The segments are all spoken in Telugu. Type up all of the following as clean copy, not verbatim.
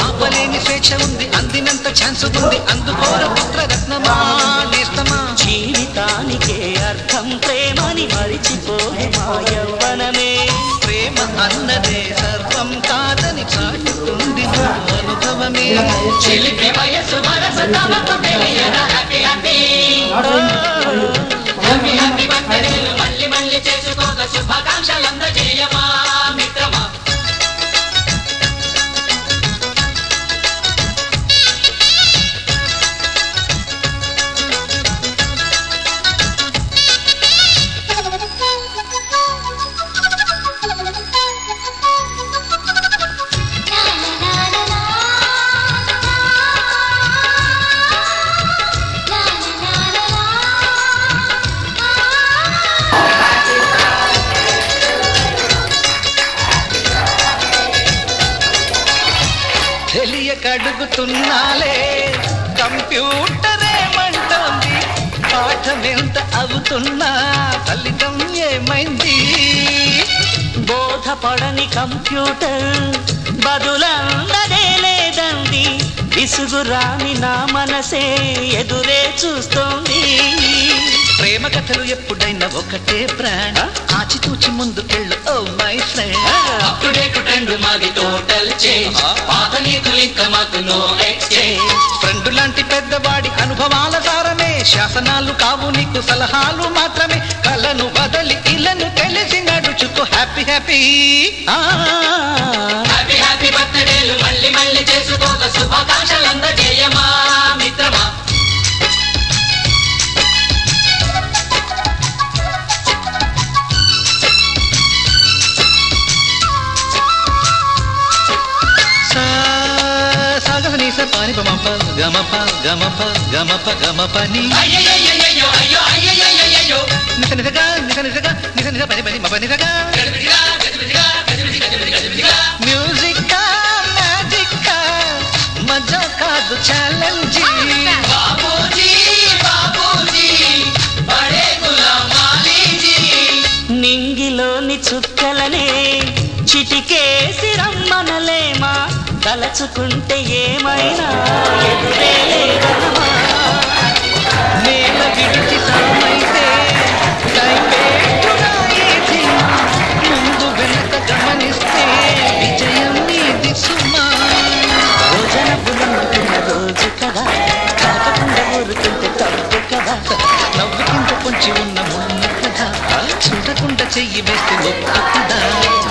ఆపలేని స్వేచ్ఛ ఉంది, అందినంత ఛాన్స్ ఉంది, అందుకోర పుత్రరత్నమా నేస్తమా. జీవితానికే అర్థం ప్రేమని మరిచిపోదు మా యవ్వనమే. ప్రేమ అన్నదే సర్వం కాదని చాటుతుంది నా అనుభవమే. చిలిపి వయసు మనసు తమకు తెలియన హ్యాపీ హ్యాపీ హ్యాపీ హ్యాపీ బర్త్డేలు మళ్ళీ మళ్ళీ చేసుకోక శుభాకాంక్షలు అందజేయమా మిత్రమా. తెలియకడుగుతున్నాలే కంప్యూటరేమంటోంది, పాఠమెంత అవుతున్నా ఫలితం ఏమైంది. బోధపడని కంప్యూటర్ బదులందదే లేదండి. విసుగురాని నా మనసే ఎదురే చూస్తోంది. ప్రేమ కథలు ఎప్పుడైనా ఒకటే బ్రాండ్, ఆచితూచి ముందుకెళ్ళు oh my friend. Up to date trend మాది టోటల్ చేంజ్, పాత నీతులు ఇంకా మాకు నో ఎక్స్చేంజ్. ఫ్రెండ్ లాంటి పెద్దవాడి అనుభవాల సారమే, శాసనాలు కావు నీకు సలహాలు మాత్రమే. కలను బదలి ఇలను తెలిసి నడుచుకో హ్యాపీ హ్యాపీ. హ్యాపీ హ్యాపీ బర్త్డేలు మళ్ళీ మళ్ళీ చేసుకోక శుభాకాంక్షలు అందజేయమా మిత్రమా. పాని పమప గమప గమప గమప గమపని అయ్యయ్యయ్యయ్యో అయ్యో అయ్యయ్యయ్యయ్యో నిస నిసగా నిస నిసగా నిస నిస పని పని మప నిసగా. మ్యూజిక్ మ్యాజిక్ మజా కాదు ఛాలెంజ్. బాబూజీ బాబూజీ బడే గులాం మాలీజీ. నింగిలోని చుక్కలనే చిటికేసి రమ్మనలేమా, తలచుకుంటే ఏమైనా ఎదురే లేదనమా. నేల విడిచి సామైతే ముందు వెనక గమనిస్తే విజయం నీది సుమా. భోజన బులందుకున్న రోజు కదా, కాకకుండా ఊరుకుంటే తప్పు కదా. నవ్వుకింత పొంచి ఉన్న మున్న కదా, చూడకుండా చెయ్యి వేస్తే ఒప్పు కదా.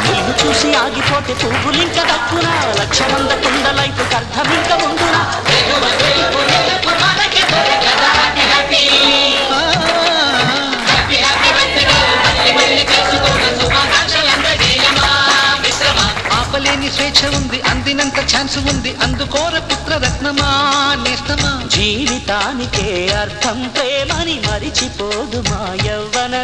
నిన్ను చూసి ఆగిపోతే పువ్వులింక దక్కునా, లక్షమంద కుండలైపు అర్థమింక ఉండునా. ఆపలేని స్వేచ్ఛ ఉంది, అందినంత ఛాన్స్ ఉంది, అందుకోర పుత్రరత్నమా నేస్తమా. జీవితానికే అర్థం ప్రేమని మరిచిపోదు మా యవ్వన